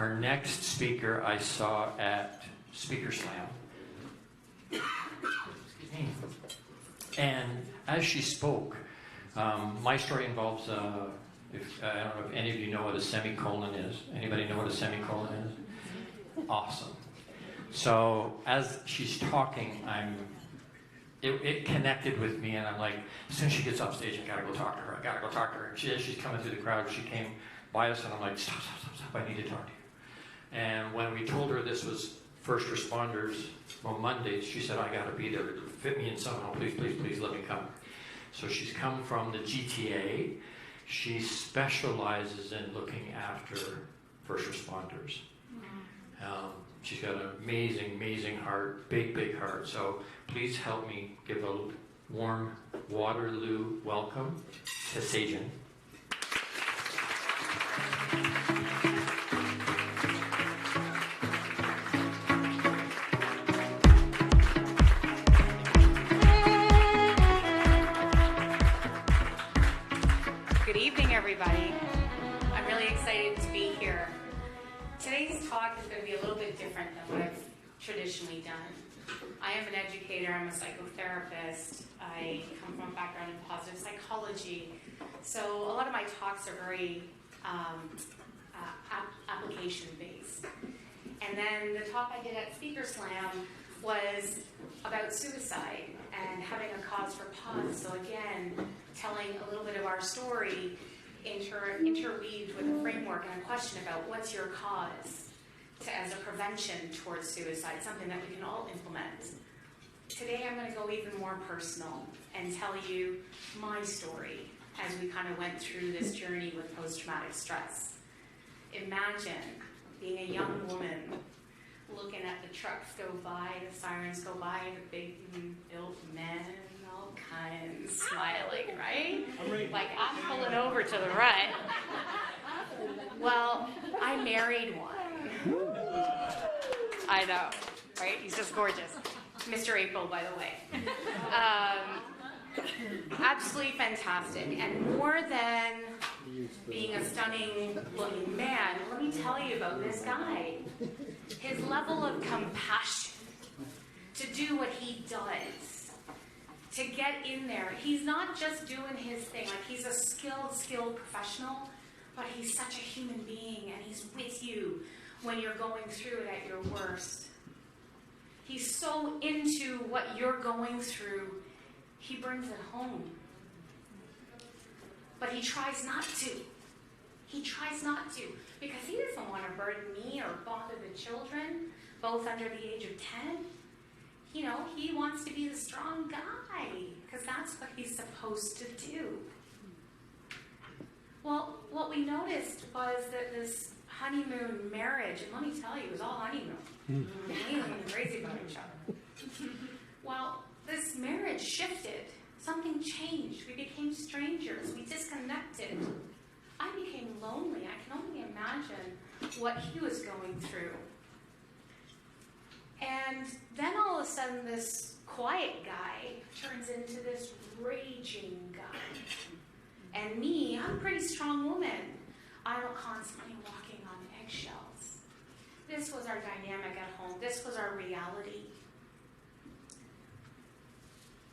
our next speaker I saw at Speaker Slam. Excuse me. And as she spoke, my story involves, I don't know if any of you know what a semicolon is. Anybody know what a semicolon is? Awesome. So as she's talking, it connected with me, and I'm like, as soon as she gets off stage, I gotta go talk to her. And as she's coming through the crowd, she came by us, and I'm like, stop, I need to talk to you. And when we told her this was first responders on Mondays, she said, I gotta be there. Fit me in somehow, please let me come. So she's come from the GTA. She specializes in looking after first responders. She's got an amazing heart, big heart. So please help me give a warm Waterloo welcome to Sajel. Good evening, everybody. I'm really excited to be here. Today's talk is going to be a little bit different than what I've traditionally done. I am an educator, I'm a psychotherapist, I come from a background in positive psychology, so a lot of my talks are very application-based. And then the talk I did at Speaker Slam was about suicide and having a cause for pause. So again, telling a little bit of our story interweaved with a framework and a question about what's your cause as a prevention towards suicide, something that we can all implement. Today I'm going to go even more personal and tell you my story as we kind of went through this journey with post-traumatic stress. Imagine being a young woman looking at the trucks go by, the sirens go by, the big built men, all kinds, smiling, right? Like I'm pulling over to the right. Well, I married one. I know, right? He's just gorgeous. Mr. April, by the way. Absolutely fantastic. And more than being a stunning looking man, let me tell you about this guy. His level of compassion to do what he does, to get in there. He's not just doing his thing, like he's a skilled professional, but he's such a human being and he's with you when you're going through it at your worst. He's so into what you're going through, he brings it home. But he tries not to. He tries not to, because he doesn't want to burden me or bother the children, both under the age of 10. You know, he wants to be the strong guy, because that's what he's supposed to do. Well, what we noticed was that this honeymoon marriage, and let me tell you, it was all honeymoon. We were crazy about each other. Well, this marriage shifted. Something changed. We became strangers. We disconnected. I became lonely. I can only imagine what he was going through. And then all of a sudden, this quiet guy turns into this raging guy. And me, I'm a pretty strong woman. I'm constantly walking on eggshells. This was our dynamic at home. This was our reality.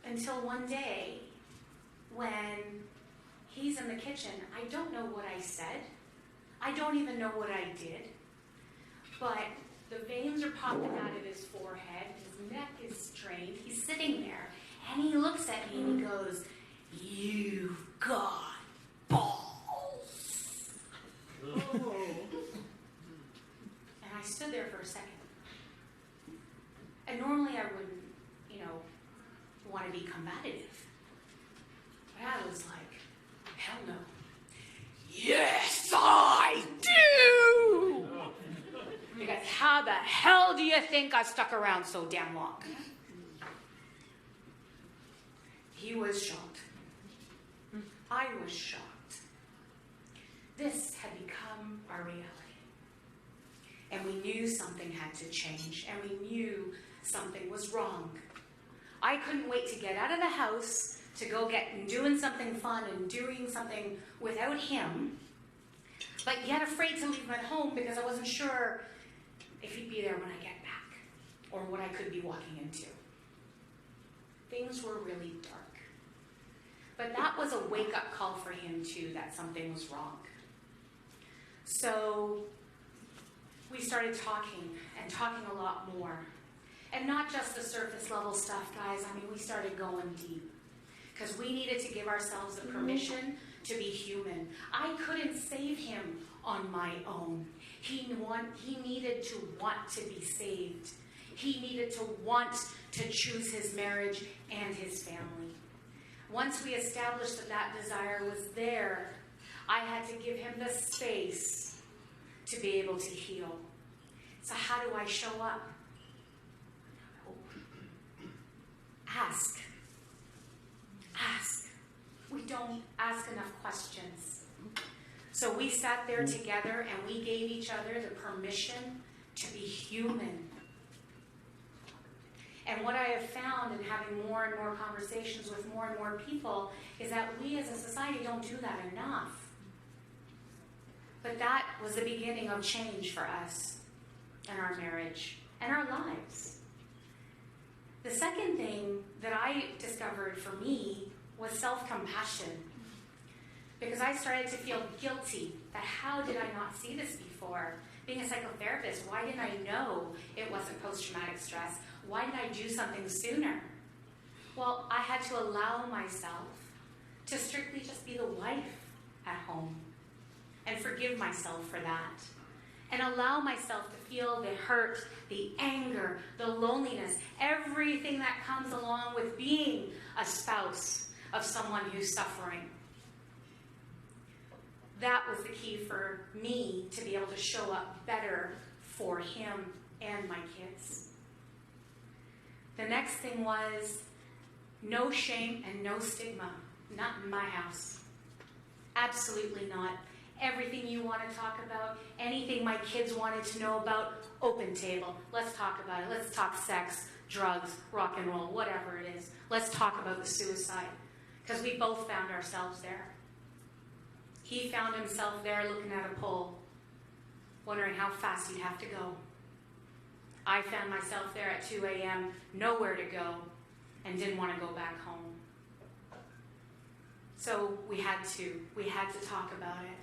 Until one day, when he's in the kitchen, I don't know what I said. I don't even know what I did. But the veins are popping out of his forehead. His neck is strained. He's sitting there. And he looks at me and he goes, "You've got balls." Oh. And I stood there for a second. And normally I wouldn't, want to be combative. But I was like, hell no. Yes, I do! Because how the hell do you think I stuck around so damn long? He was shocked. I was shocked. This had become our reality. And we knew something had to change, and we knew something was wrong. I couldn't wait to get out of the house to go doing something fun and doing something without him. but yet afraid to leave him at home because I wasn't sure if he'd be there when I get back or what I could be walking into. Things were really dark. But that was a wake-up call for him too, that something was wrong. So we started talking and talking a lot more. And not just the surface level stuff, guys. I mean, we started going deep. Because we needed to give ourselves the permission to be human. I couldn't save him on my own. He needed to want to be saved. He needed to want to choose his marriage and his family. Once we established that that desire was there, I had to give him the space to be able to heal. So how do I show up? Ask. Ask. We don't ask enough questions. So we sat there together and we gave each other the permission to be human. And what I have found in having more and more conversations with more and more people is that we as a society don't do that enough. But that was the beginning of change for us and our marriage and our lives. The second thing that I discovered for me was self-compassion. Because I started to feel guilty that how did I not see this before? Being a psychotherapist, why didn't I know it wasn't post-traumatic stress? Why didn't I do something sooner? Well, I had to allow myself to strictly just be the wife at home and forgive myself for that. And allow myself to feel the hurt, the anger, the loneliness, everything that comes along with being a spouse of someone who's suffering. That was the key for me to be able to show up better for him and my kids. The next thing was no shame and no stigma. Not in my house. Absolutely not. Everything you want to talk about, anything my kids wanted to know about, open table. Let's talk about it. Let's talk sex, drugs, rock and roll, whatever it is. Let's talk about the suicide. Because we both found ourselves there. He found himself there looking at a pole, wondering how fast he'd have to go. I found myself there at 2 a.m., nowhere to go, and didn't want to go back home. So we had to talk about it.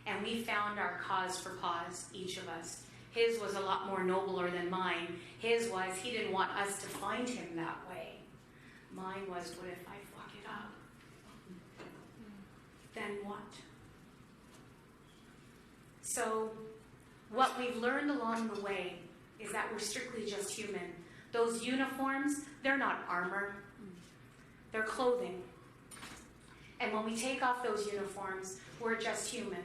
And we found our cause for pause, each of us. His was a lot more nobler than mine. His was, he didn't want us to find him that way. Mine was, what if I fuck it up? Then what? So, what we've learned along the way is that we're strictly just human. Those uniforms, they're not armor. They're clothing. And when we take off those uniforms, we're just human.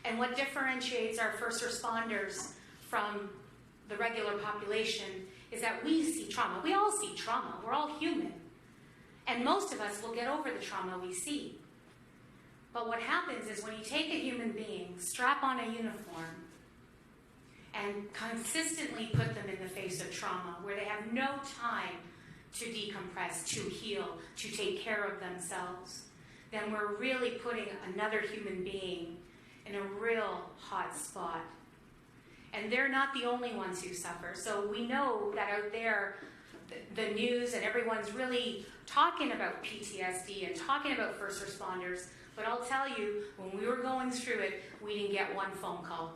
And what differentiates our first responders from the regular population is that we see trauma. We all see trauma. We're all human. And most of us will get over the trauma we see. But what happens is when you take a human being, strap on a uniform, and consistently put them in the face of trauma, where they have no time to decompress, to heal, to take care of themselves, then we're really putting another human being in a real hot spot. And they're not the only ones who suffer. So we know that out there, the news and everyone's really talking about PTSD and talking about first responders. But I'll tell you, when we were going through it, we didn't get one phone call.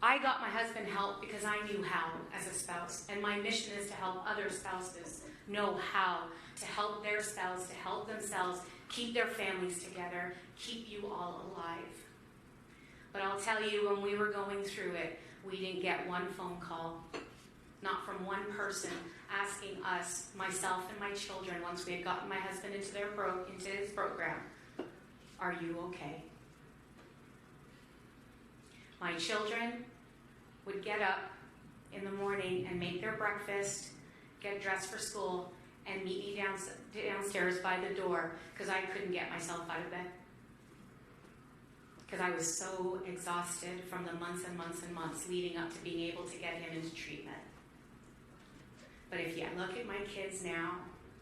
I got my husband help because I knew how as a spouse. And my mission is to help other spouses know how to help their spouse, to help themselves, keep their families together, keep you all alive. But I'll tell you, when we were going through it, we didn't get one phone call. Not from one person asking us, myself and my children, once we had gotten my husband into his program, are you okay? My children would get up in the morning and make their breakfast, get dressed for school, and meet me downstairs by the door because I couldn't get myself out of bed. Because I was so exhausted from the months and months and months leading up to being able to get him into treatment. But if you look at my kids now,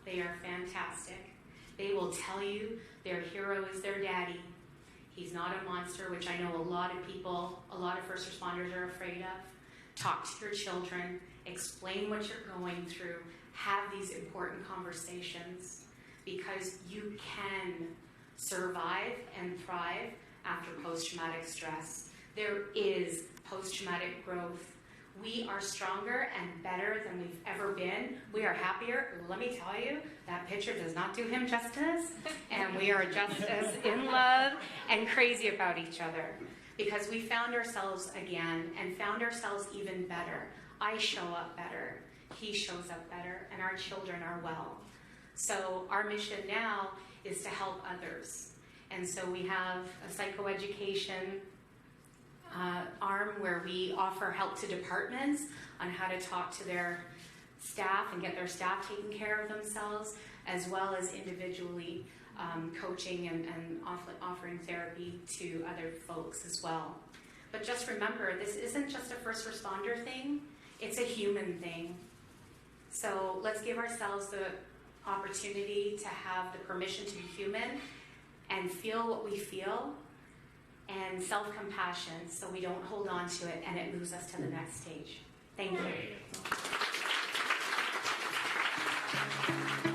they are fantastic. They will tell you their hero is their daddy. He's not a monster, which I know a lot of people, a lot of first responders are afraid of. Talk to your children, explain what you're going through, have these important conversations, because you can survive and thrive after post-traumatic stress. There is post-traumatic growth. We are stronger and better than we've ever been. We are happier. Let me tell you, that picture does not do him justice. And we are just as in love and crazy about each other, because we found ourselves again and found ourselves even better. I show up better. He shows up better, and our children are well. So our mission now is to help others. And so we have a psychoeducation arm where we offer help to departments on how to talk to their staff and get their staff taking care of themselves, as well as individually coaching and offering therapy to other folks as well. But just remember, this isn't just a first responder thing, it's a human thing. So let's give ourselves the opportunity to have the permission to be human and feel what we feel, and self-compassion, so we don't hold on to it and it moves us to the next stage. Thank you.